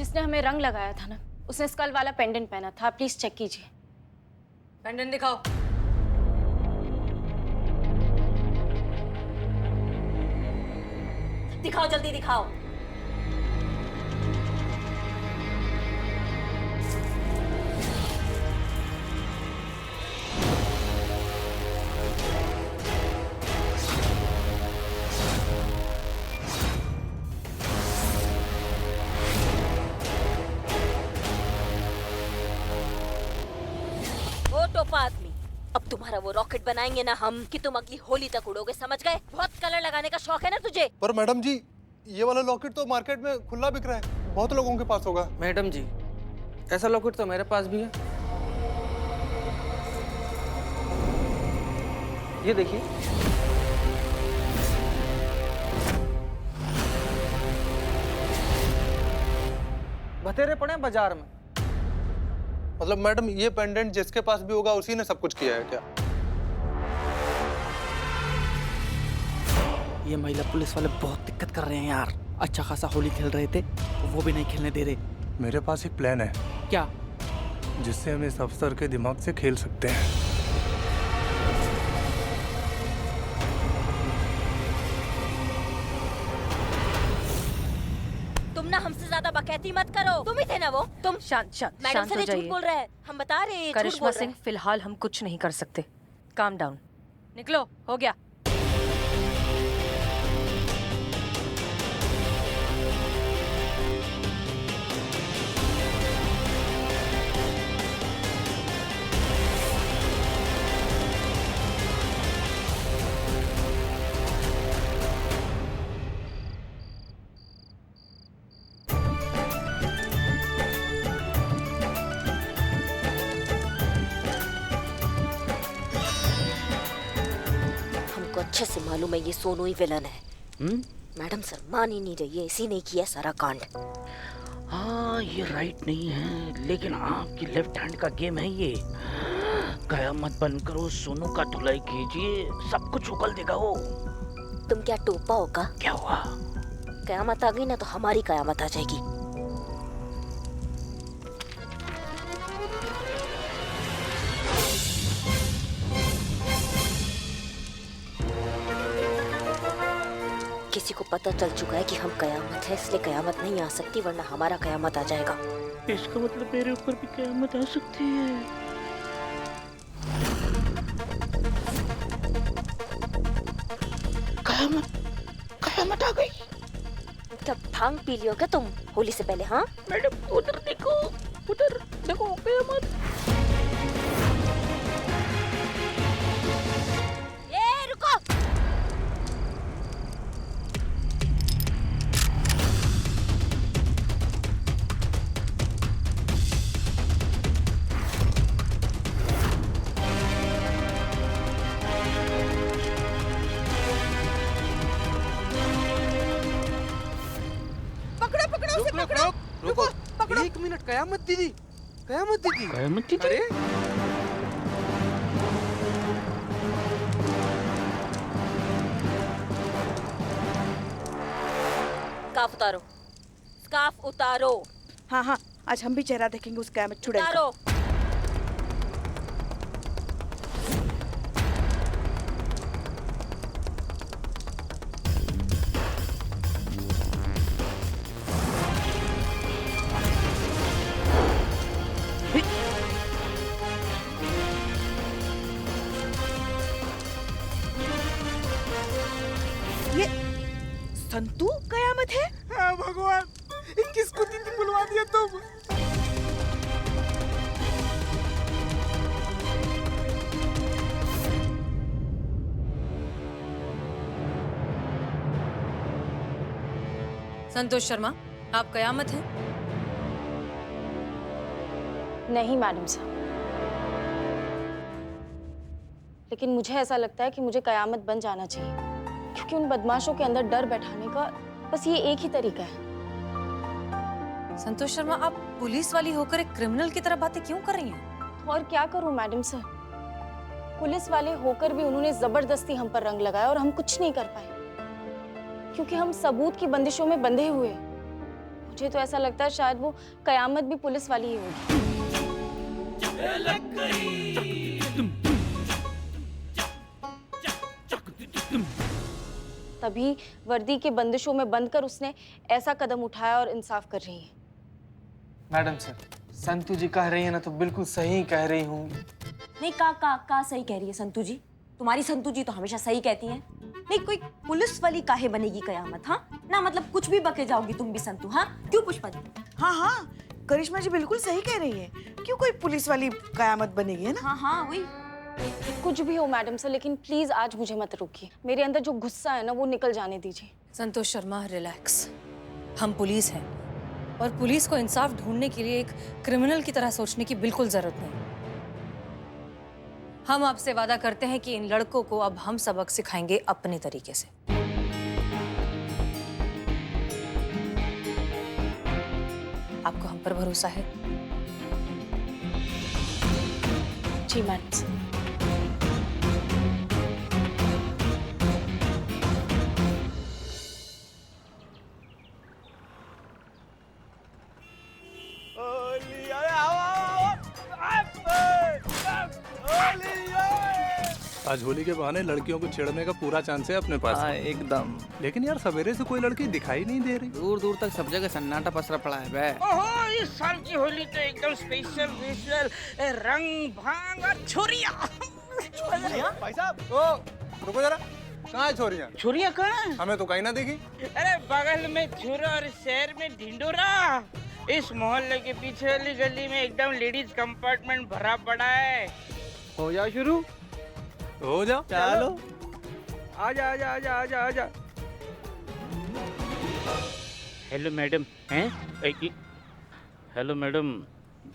जिसने हमें रंग लगाया था ना, उसने स्कल वाला पेंडेंट पहना था। प्लीज चेक कीजिए। पेंडेंट दिखाओ। दिखाओ, जल्दी दिखाओ। वो टोपा आदमी, अब तुम्हारा वो रॉकेट बनाएंगे ना हम कि तुम अगली होली तक उड़ोगे, समझ गए? बहुत कलर लगाने का शौक है ना तुझे? पर मैडम जी, ये वाला लॉकेट तो मार्केट में खुला बिक रहा है, बहुत लोगों के पास होगा। मैडम जी, ऐसा लॉकेट तो मेरे पास भी है। ये देखिए। बतेरे पड़े हैं बाजार में। मतलब मैडम, ये पेंडेंट जिसके पास भी होगा उसी ने सब कुछ किया है क्या? ये महिला पुलिस वाले बहुत दिक्कत कर रहे हैं यार। अच्छा खासा होली खेल रहे थे, वो भी नहीं खेलने दे रहे। मेरे पास एक प्लान है क्या? जिससे हम इस अफसर के दिमाग से खेल सकते हैं। तुम ना हमसे ज्यादा बकैती मत करो। तुम ही थे ना वो? तुम शांत शांत मैडम शांत से हो ये झूठ जाइए। बोल रहा है, हम बता रहे हैं ये झूठ करिश्मा बोल रहा सिंह, है। फिलहाल हम कुछ नहीं कर सकते। Calm down. निकलो, हो गया। हमको अच्छे से मालूम है ये सोनू ही विलन है। मैडम सर मान ही नहीं रही है, इसी ने किया सारा कांड। हाँ, ये राइट नहीं है, लेकिन आपकी लेफ्ट हैंड का गेम है ये। कयामत बंद करो, सोनू का धुलाई कीजिए, सब कुछ उगल देगा वो। तुम क्या टोपा हो का? क्या हुआ? कयामत आ गई ना तो हमारी कयामत आ जाएगी। किसी को पता चल चुका है कि हम कयामत है, इसलिए कयामत नहीं आ सकती, वरना हमारा कयामत आ जाएगा। इसका मतलब मेरे ऊपर भी कयामत आ सकती है। कयामत आ गई। तब भांग पी लियो क्या तुम होली से पहले? हाँ मैडम, उधर देखो, उधर देखो, कयामत। ए रुको। रुको, एक मिनट। कयामत दीदी, कयामत दीदी, कयामत दीदी? अरे स्कार्फ उतारो, स्कार्फ उतारो, हाँ हाँ, आज हम भी चेहरा देखेंगे उस कयामत चुड़ैल का। उतारो। ये संतू कयामत है? हाँ भगवान, किसको दीदी बुलवा दिया तुम? संतोष शर्मा, आप कयामत हैं? नहीं मैडम साहब, लेकिन मुझे ऐसा लगता है कि मुझे कयामत बन जाना चाहिए, क्योंकि उन बदमाशों के अंदर डर बैठाने का बस ये एक ही तरीका है। संतोष शर्मा, आप पुलिस वाली होकर एक क्रिमिनल की तरह बातें क्यों कर रही हैं? और क्या करूं मैडम सर, पुलिस वाले होकर भी उन्होंने जबरदस्ती हम पर रंग लगाया और हम कुछ नहीं कर पाए, क्योंकि हम सबूत की बंदिशों में बंधे हुए। मुझे तो ऐसा लगता है शायद वो कयामत भी पुलिस वाली ही होगी। तभी वर्दी के बंदिशों में बंद कर उसने ऐसा कदम उठाया और इंसाफ कर रही है। मैडम सर, संतू जी कह रही है ना तो बिल्कुल सही कह रही हूँ। नहीं, का सही कह रही है संतू जी। तुम्हारी संतू जी तो हमेशा सही कहती हैं। नहीं, कोई पुलिस वाली काहे बनेगी कयामत? हाँ ना, मतलब कुछ भी बके जाओगी तुम भी संतू। हाँ क्यों पुष्पा जी? हाँ हाँ, करिश्मा जी बिल्कुल सही कह रही है। क्यों कोई पुलिस वाली कयामत बनेगी, है ना? हाँ वही। कुछ भी हो मैडम सर, लेकिन प्लीज आज मुझे मत रोकिए। मेरे अंदर जो गुस्सा है ना वो निकल जाने दीजिए। संतोष शर्मा, रिलैक्स। हम पुलिस हैं और पुलिस को इंसाफ ढूंढने के लिए एक क्रिमिनल की तरह सोचने की बिल्कुल जरूरत नहीं। हम आपसे वादा करते हैं कि इन लड़कों को अब हम सबक सिखाएंगे अपने तरीके से। आपको हम पर भरोसा है? जी मैडम सर। आज होली के बहाने लड़कियों को छेड़ने का पूरा चांस है अपने पास। हाँ एकदम। लेकिन यार सवेरे से कोई लड़की दिखाई नहीं दे रही। दूर दूर तक सब जगह सन्नाटा पसरा पड़ा है बे। ओहो, इस साल की होली तो एकदम स्पेशल रंग भांग और छुरिया। भाई साहब, ओ रुको जरा, कहाँ है छोरियाँ? छुरिया कहाँ है? हमें तो कहीं ना दिखी। अरे बगल में छुरा और शहर में ढिंडोरा। इस मोहल्ले के पीछे वाली गली में एकदम लेडीज कंपार्टमेंट भरा पड़ा है। हो जाओ शुरू। हो जाओ। चलो। आजा आजा आजा आजा आजा। हेलो मैडम, हैं? हेलो मैडम,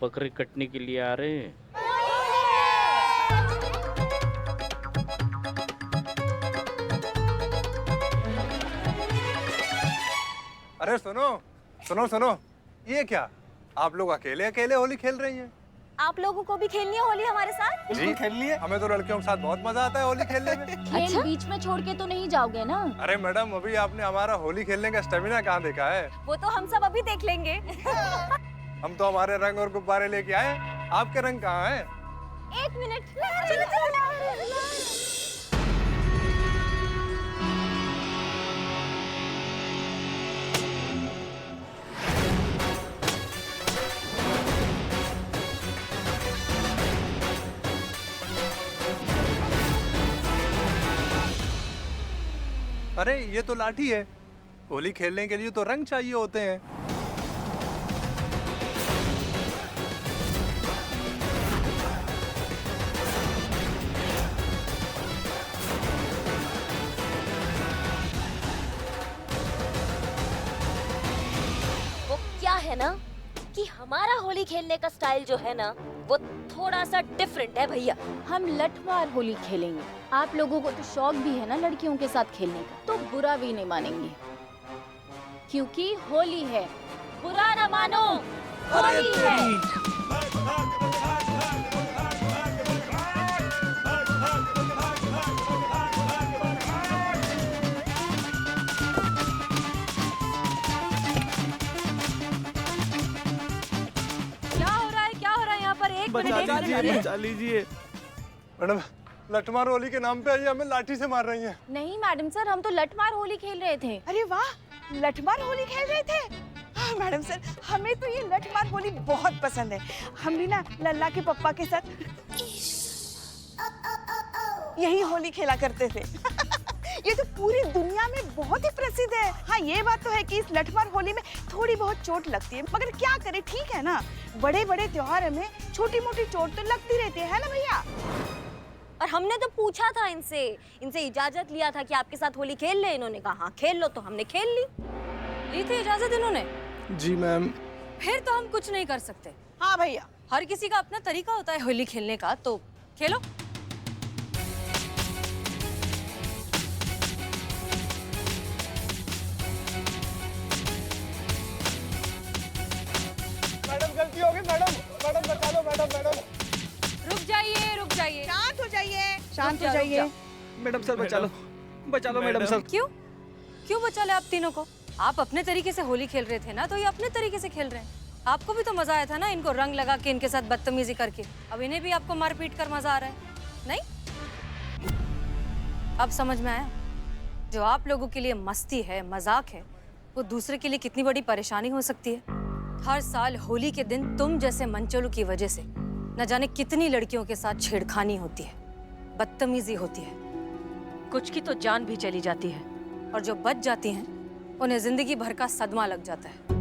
बकरे कटने के लिए आ रहे हैं। अरे सुनो सुनो सुनो, ये क्या? आप लोग अकेले अकेले होली खेल रही हैं? आप लोगों को भी खेलनी है होली हमारे साथ? जी खेलनी है। हमें तो लड़कियों के साथ बहुत मजा आता है होली खेलने में। खेल बीच में छोड़ के तो नहीं जाओगे ना? अरे मैडम, अभी आपने हमारा होली खेलने का स्टेमिना कहाँ देखा है? वो तो हम सब अभी देख लेंगे। हम तो हमारे रंग और गुब्बारे लेके आए, आपके रंग कहाँ हैं? एक मिनट। चलो चलो। अरे ये तो लाठी है। होली खेलने के लिए तो रंग चाहिए होते हैं। वो क्या है ना कि हमारा होली खेलने का स्टाइल जो है ना वो थोड़ा सा डिफरेंट है भैया। हम लठमार होली खेलेंगे। आप लोगों को तो शौक भी है ना लड़कियों के साथ खेलने का, तो बुरा भी नहीं मानेंगे क्योंकि होली है। बुरा न मानो, होली है। क्या हो रहा है, क्या हो रहा है यहाँ पर? एक मिनट। बचा लीजिए। मैडम, लठमार होली के नाम पे ये हमें लाठी से मार रही हैं। नहीं मैडम सर, हम तो लठमार होली खेल रहे थे। अरे वाह, लठमार होली खेल रहे थे। हाँ, मैडम सर, हमें तो ये लठमार होली बहुत पसंद है। हम भी ना लल्ला के पप्पा के साथ यही होली खेला करते थे। ये तो पूरी दुनिया में बहुत ही प्रसिद्ध है। हाँ, ये बात तो है कि इस लठमार होली में थोड़ी बहुत चोट लगती है, मगर क्या करें, ठीक है ना। बड़े बड़े त्योहार में छोटी मोटी चोट तो लगती रहती है ना भैया। और हमने तो पूछा था इनसे इजाजत लिया था कि आपके साथ होली खेल ले। इन्होंने कहा हाँ खेल लो, तो हमने खेल ली। ली थी इजाजत इन्होंने? जी मैम। फिर तो हम कुछ नहीं कर सकते। हाँ भैया, हर किसी का अपना तरीका होता है होली खेलने का, तो खेलो। मैडम गलती हो गई मैडम। मैडम बचा लो मैडम। मैडम रुक जाइए, रुक जाइए। शांत हो जाइए, शांत हो रुक जाइए। मैडम सर बचा लो मैडम सर। क्यों क्यों बचा ले आप तीनों को? आप अपने तरीके से होली खेल रहे थे ना, तो ये अपने तरीके से खेल रहे हैं। आपको भी तो मजा आया था ना इनको रंग लगा के इनके साथ बदतमीजी करके। अब इन्हें भी आपको मार पीट कर मजा आ रहा है, नहीं? अब समझ में आया जो आप लोगों के लिए मस्ती है, मजाक है, वो दूसरे के लिए कितनी बड़ी परेशानी हो सकती है। हर साल होली के दिन तुम जैसे मनचलों की वजह से न जाने कितनी लड़कियों के साथ छेड़खानी होती है, बदतमीजी होती है, कुछ की तो जान भी चली जाती है, और जो बच जाती हैं उन्हें जिंदगी भर का सदमा लग जाता है।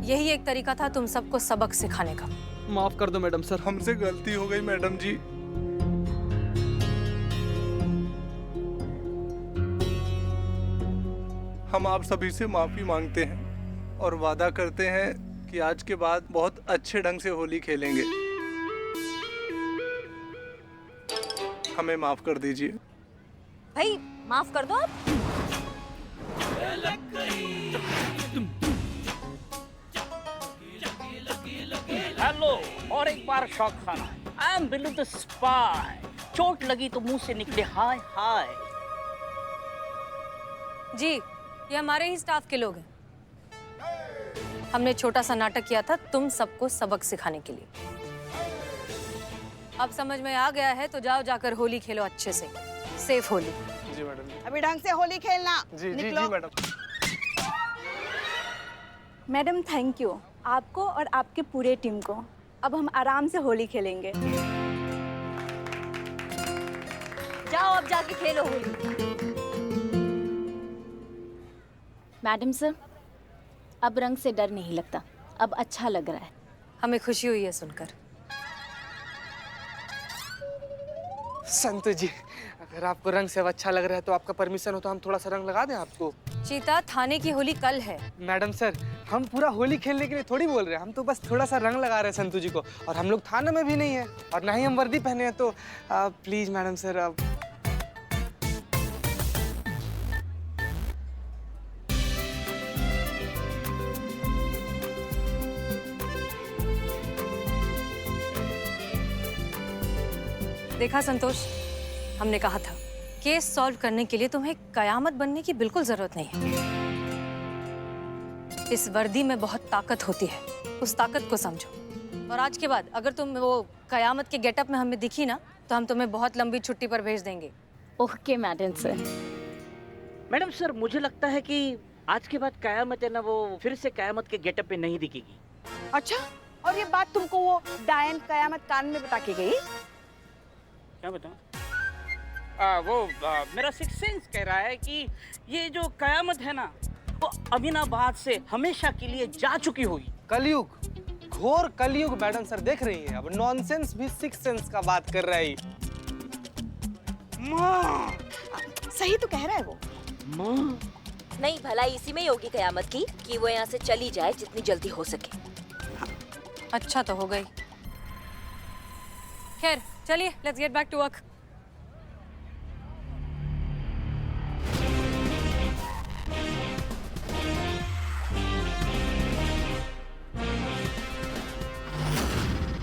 यही एक तरीका था तुम सबको सबक सिखाने का। माफ कर दो मैडम सर। हमसे गलती हो गई मैडम जी। हम आप सभी से माफी मांगते हैं और वादा करते हैं कि आज के बाद बहुत अच्छे ढंग से होली खेलेंगे। हमें माफ कर दीजिए। भाई माफ कर दो आप। हेलो, और एक बार शौक खाना। I am Billu the spy. चोट लगी तो मुंह से निकले हाय हाय। जी, ये हमारे ही स्टाफ के लोग हैं। हमने छोटा सा नाटक किया था तुम सबको सबक सिखाने के लिए। अब समझ में आ गया है तो जाओ जाकर होली खेलो अच्छे से। सेफ होली। जी मैडम। अभी ढंग से होली खेलना। जी जी निकलो। जी मैडम। मैडम थैंक यू आपको और आपके पूरे टीम को। अब हम आराम से होली खेलेंगे। जाओ अब जाके खेलो होली। मैडम सर, अब रंग से डर नहीं लगता, अब अच्छा लग रहा है। हमें खुशी हुई है सुनकर। संतु जी, अगर आपको रंग से अच्छा लग रहा है तो आपका परमिशन हो तो हम थोड़ा सा रंग लगा दें आपको। चीता, थाने की होली कल है। मैडम सर, हम पूरा होली खेलने के लिए थोड़ी बोल रहे हैं, हम तो बस थोड़ा सा रंग लगा रहे हैं संतु जी को। और हम लोग थाने में भी नहीं है और ना ही हम वर्दी पहने हैं, तो प्लीज मैडम सर अब। देखा संतोष, हमने कहा था केस सॉल्व करने के लिए तुम्हें कयामत बनने की बिल्कुल जरूरत नहीं है। इस वर्दी में बहुत ताकत होती है, उस ताकत को समझो। और आज के बाद अगर तुम वो कयामत के गेटअप में हमें दिखी ना, तो हम तुम्हें बहुत लंबी छुट्टी पर भेज देंगे। Okay madam sir. Madam sir, मुझे लगता है कि आज के बाद कयामत है ना, वो फिर से कयामत के गेटअप पे नहीं दिखेगी। अच्छा, और ये बात तुमको वो डायन कयामत कान में बता के गई? क्या बताऊं? मेरा सिक्स सेंस कह रहा है कि ये जो कयामत है ना, वो अमीनाबाद से हमेशा के लिए जा चुकी होगी। कलयुग, घोर कलयुग मैडम सर, देख रही हैं अब नॉनसेंस भी सिक्स सेंस का बात कर रहा है। माँ, सही तो कह रहा है वो। माँ, नहीं, भलाई इसी में ही होगी कयामत की कि वो यहाँ से चली जाए जितनी जल्दी हो सके। अच्छा तो हो गई। खैर चलिए, let's get back to work.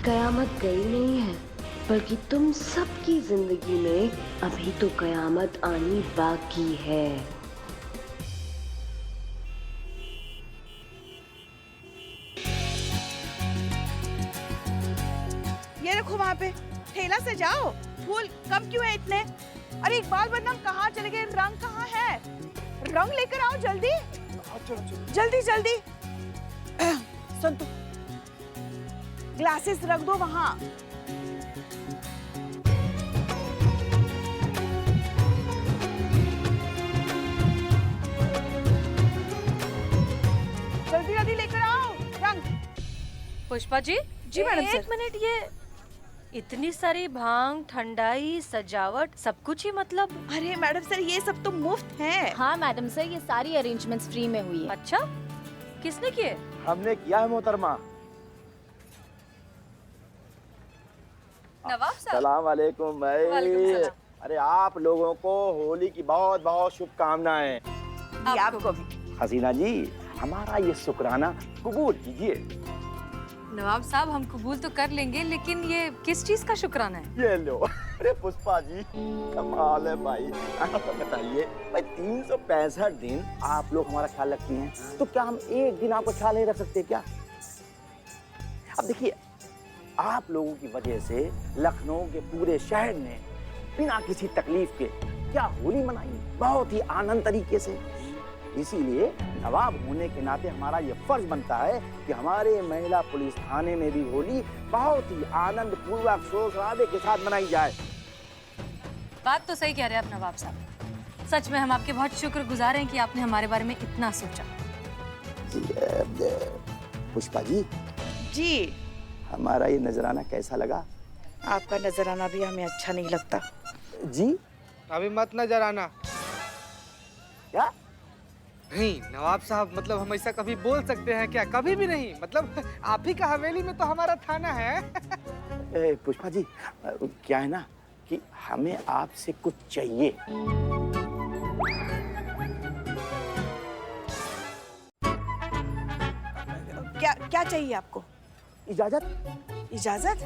कयामत गई नहीं है, बल्कि तुम सबकी जिंदगी में अभी तो कयामत आनी बाकी है। ये देखो वहाँ पे ठेला से जाओ, फूल कम क्यों है इतने? अरे इकबाल बदनाम कहाँ चले गए? रंग कहाँ है? रंग लेकर आओ जल्दी। जल्दी जल्दी। संतु, ग्लासेस रख दो वहाँ। जल्दी जल्दी लेकर आओ रंग। पुष्पा जी। जी मैडम सर। एक मिनट, ये इतनी सारी भांग, ठंडाई, सजावट, सब कुछ ही मतलब? अरे मैडम सर, ये सब तो मुफ्त है। हाँ मैडम सर, ये सारी अरेंजमेंट्स फ्री में हुई है। अच्छा, किसने किए? हमने किया है मोहतरमा। नवाब साहब। सलाम वालेकुम भाई। वालेकुम सलाम। अरे आप लोगों को होली की बहुत बहुत शुभकामनाएं। आपको भी। हसीना जी, हमारा ये शुक्राना कबूल कीजिए। नवाब साहब हम कबूल तो कर लेंगे, लेकिन ये किस चीज का शुक्राना है? ये लो। अरे पुष्पा जी, कमाल है भाई। तो बताइए भाई, 365 दिन आप लोग हमारा ख्याल रखती हैं, तो क्या हम एक दिन आपका ख्याल नहीं रख सकते क्या? अब देखिए, आप लोगों की वजह से लखनऊ के पूरे शहर ने बिना किसी तकलीफ के क्या होली मनाई, बहुत ही आनंद तरीके से। इसीलिए नवाब होने के नाते हमारा ये फर्ज बनता है कि हमारे महिला पुलिस थाने में भी होली बहुत ही आनंद पूर्वक शोर शराबे के साथ मनाई जाए। बात तो सही कह रहे हैं आप नवाब साहब। सच में हम आपके बहुत शुक्रगुजार हैं कि आपने हमारे बारे में इतना सोचा। पुष्पा जी, जी हमारा ये नजराना कैसा लगा? आपका नजराना भी हमें अच्छा नहीं लगता। जी अभी मत नजर आना। क्या? नहीं नवाब साहब, मतलब हम ऐसा कभी बोल सकते हैं क्या? कभी भी नहीं। मतलब आप ही का हवेली में तो हमारा थाना है। पुष्पा जी, क्या है ना कि हमें आपसे कुछ चाहिए। क्या चाहिए आपको? इजाजत। इजाजत?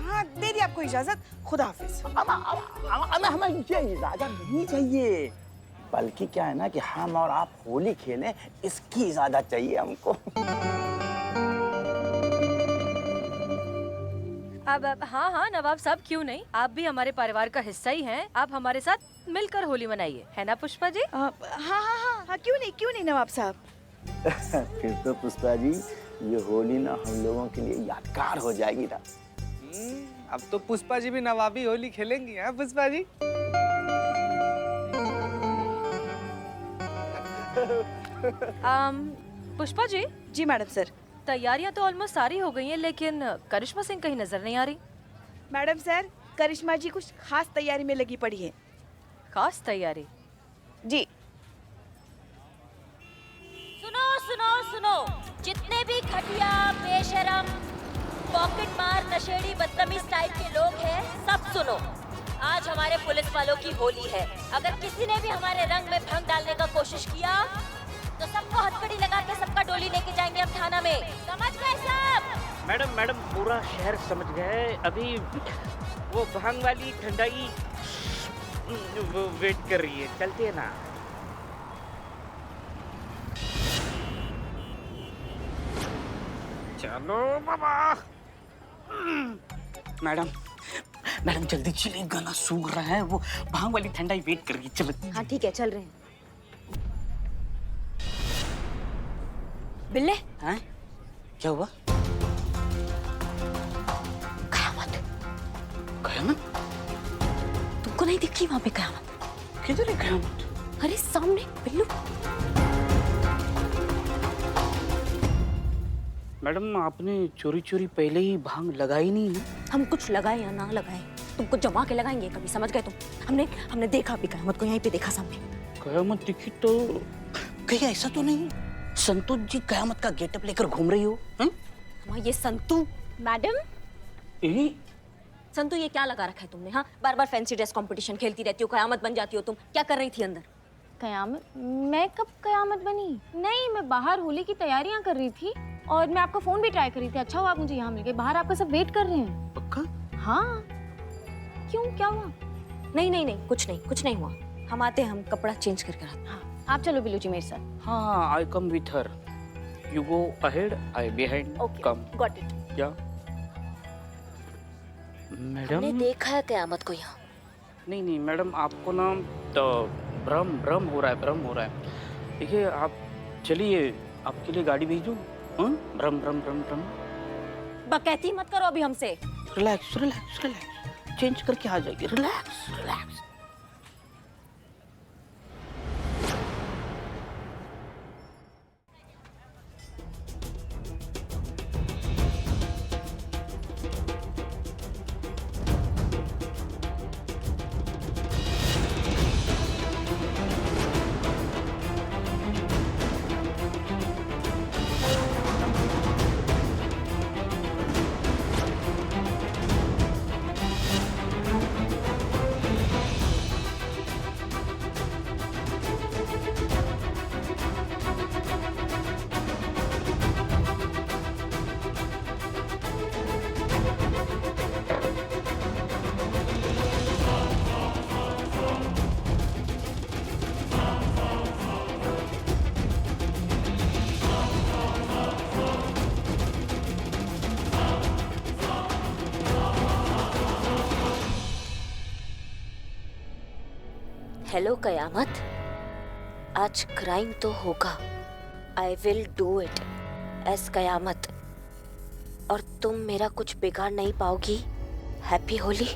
हाँ, दे दी आपको इजाजत। खुदा हाफिज। हमें ये इजाजत नहीं चाहिए, बल्कि क्या है ना कि हम और आप होली खेलें, इसकी इजाजत चाहिए हमको। अब हाँ नवाब साहब, क्यों नहीं, आप भी हमारे परिवार का हिस्सा ही हैं। आप हमारे साथ मिलकर होली मनाइए, है ना पुष्पा जी? हाँ, क्यों नहीं नवाब साहब। फिर तो पुष्पा जी, ये होली ना हम लोगों के लिए यादगार हो जाएगी ना। अब तो पुष्पा जी भी नवाबी होली खेलेंगी, हैं पुष्पा जी? पुष्पा जी। जी मैडम सर। तैयारियां तो ऑलमोस्ट सारी हो गई हैं, लेकिन करिश्मा सिंह कहीं नजर नहीं आ रही। मैडम सर, करिश्मा जी कुछ खास तैयारी में लगी पड़ी है। खास तैयारी? जी। सुनो सुनो सुनो, जितने भी घटिया, बेशरम, पॉकेट मार, नशेड़ी, बदतमीज टाइप के लोग हैं, सब सुनो। आज हमारे पुलिस वालों की होली है। अगर किसी ने भी हमारे रंग में भंग डालने का कोशिश किया तो सबको हथकड़ी लगा के सबका डोली लेके जाएंगे हम थाना में। समझ गए सब? मैडम पूरा शहर समझ गए। अभी वो भांग वाली ठंडाई वो वेट कर रही है, चलते हैं ना। चलो बाबा। मैडम जल्दी चलिए, गला सूख रहा है। वो भांग वाली ठंडाई वेट कर रही है, चलो। हाँ ठीक है, चल रहे हैं। बिल्ले, हैं? क्या हुआ? कयामत। कयामत? तुमको नहीं दिख रही वहाँ पे कयामत? किधर है कयामत? अरे सामने बिल्लू। मैडम आपने चोरी चोरी पहले ही भांग लगाई नहीं है? हम कुछ लगाए या ना लगाए, तुमको जमा के लगाएंगे कभी, समझ गए तुम? हमने देखा भी कयामत को, यहीं पे देखा सामने। कयामत दिखी तो कहीं ऐसा तो नहीं संतोष जी कयामत का गेटअप लेकर घूम रही हो? हैं? ये संतू मैडम। संतू ये क्या लगा रखा है तुमने? हाँ, बार बार फैंसी ड्रेस कंपटीशन खेलती रहती हो, कयामत बन जाती हो तुम। क्या कर रही थी अंदर? कयामत? मैं कब कयामत बनी? नहीं, मैं बाहर होली की तैयारियां कर रही थी और मैं आपका फोन भी ट्राई कर रही थी। अच्छा हुआ आप मुझे यहाँ मिल गए, बाहर आपका सब वेट कर रहे हैं। पक्का? हाँ। क्यों, क्या हुआ? नहीं, कुछ नहीं हुआ। हम आते हैं, हम कपड़ा चेंज करके आते हैं। हाँ, आप चलो बिल्लू जी मेरे साथ। हाँ, I come with her. You go ahead, I behind. Come. Got it. क्या? मैडम हमने देखा है कयामत को यहाँ। नहीं मैडम, आपको ना तो भ्रम हो रहा है। देखिए आप चलिए, आपके लिए गाड़ी भेजूं? भ्रम। बकैती मत करो अभी हमसे। रिलैक्स, चेंज करके आ जाइए। रिलैक्स। हेलो कयामत, आज क्राइम तो होगा। I will do it as कयामत, और तुम मेरा कुछ बिगाड़ नहीं पाओगी। हैप्पी होली।